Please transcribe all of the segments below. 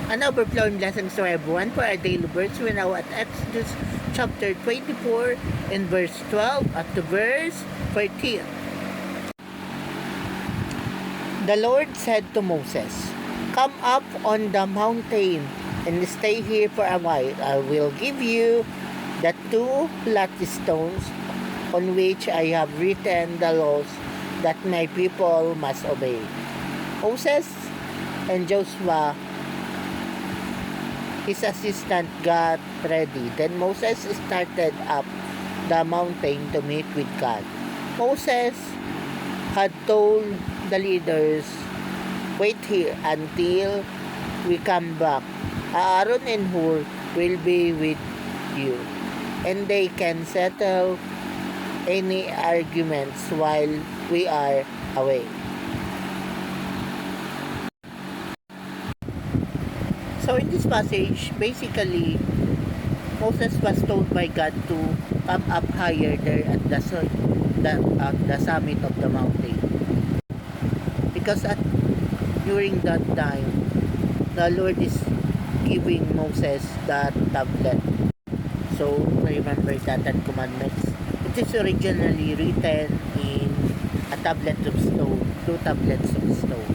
An overflowing blessings to everyone for our daily verse. We're now at Exodus chapter 24 and verse 12 up to verse 14. The Lord said to Moses, "Come up on the mountain and stay here for a while. I will give you the two flat stones on which I have written the laws that my people must obey." Moses and Joshua, his assistant, got ready. Then Moses started up the mountain to meet with God. Moses had told the leaders, "Wait here until we come back. Aaron and Hur will be with you, and they can settle any arguments while we are away." So in this passage, basically, Moses was told by God to come up higher there at the summit of the mountain. Because during that time, the Lord is giving Moses that tablet. So remember that Ten Commandments. It is originally written in a tablet of stone, two tablets of stone,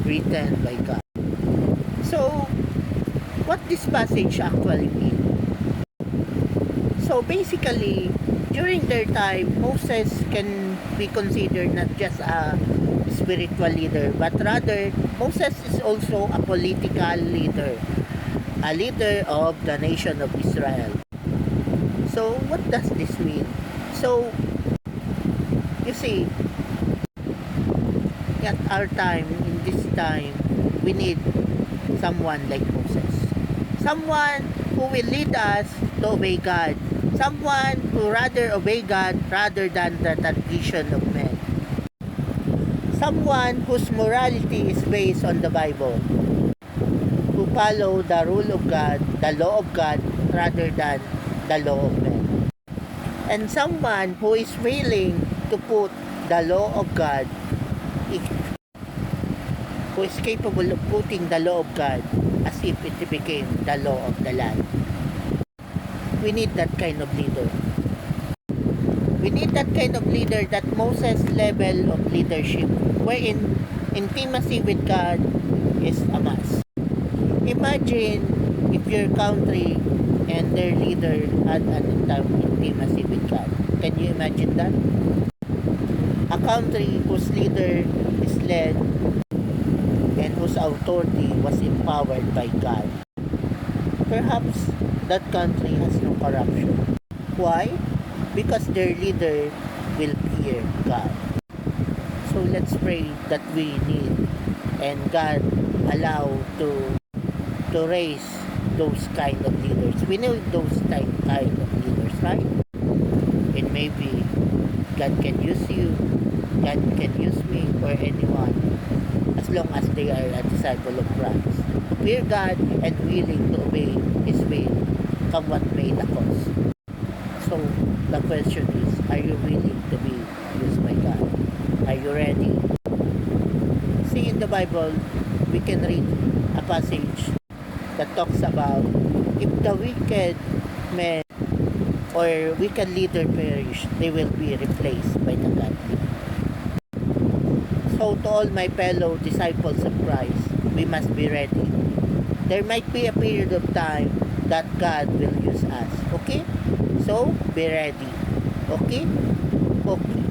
written by God. So, what this passage actually means? So, basically, during their time, Moses can be considered not just a spiritual leader, but rather, Moses is also a political leader, a leader of the nation of Israel. So, what does this mean? So, you see, at our time, in this time, we need someone like Moses. Someone who will lead us to obey God. Someone who rather obey God rather than the tradition of men. Someone whose morality is based on the Bible. Who follow the rule of God, the law of God, rather than the law of men. And someone who is willing to put the law of God, who is capable of putting the law of God as if it became the law of the land. We need that kind of leader. We need that kind of leader, that Moses level of leadership, wherein intimacy with God is a must. Imagine if your country and their leader had an intimacy with God. Can you imagine that? A country whose leader is led and whose authority was empowered by God. Perhaps that country has no corruption. Why? Because their leader will fear God. So let's pray that we need and God allow to raise those kind of leaders. We need those kind of leaders, right? And maybe God can use you, God can use me or anyone, as long as they are a disciple of Christ. Fear God and willing to obey His will, come what may the cost. So, the question is, are you willing to be used by God? Are you ready? See, in the Bible, we can read a passage that talks about if the wicked men or wicked leader perish, they will be replaced by the godly. So to all my fellow disciples of Christ, we must be ready. There might be a period of time that God will use us. Okay? So, be ready. Okay? Okay.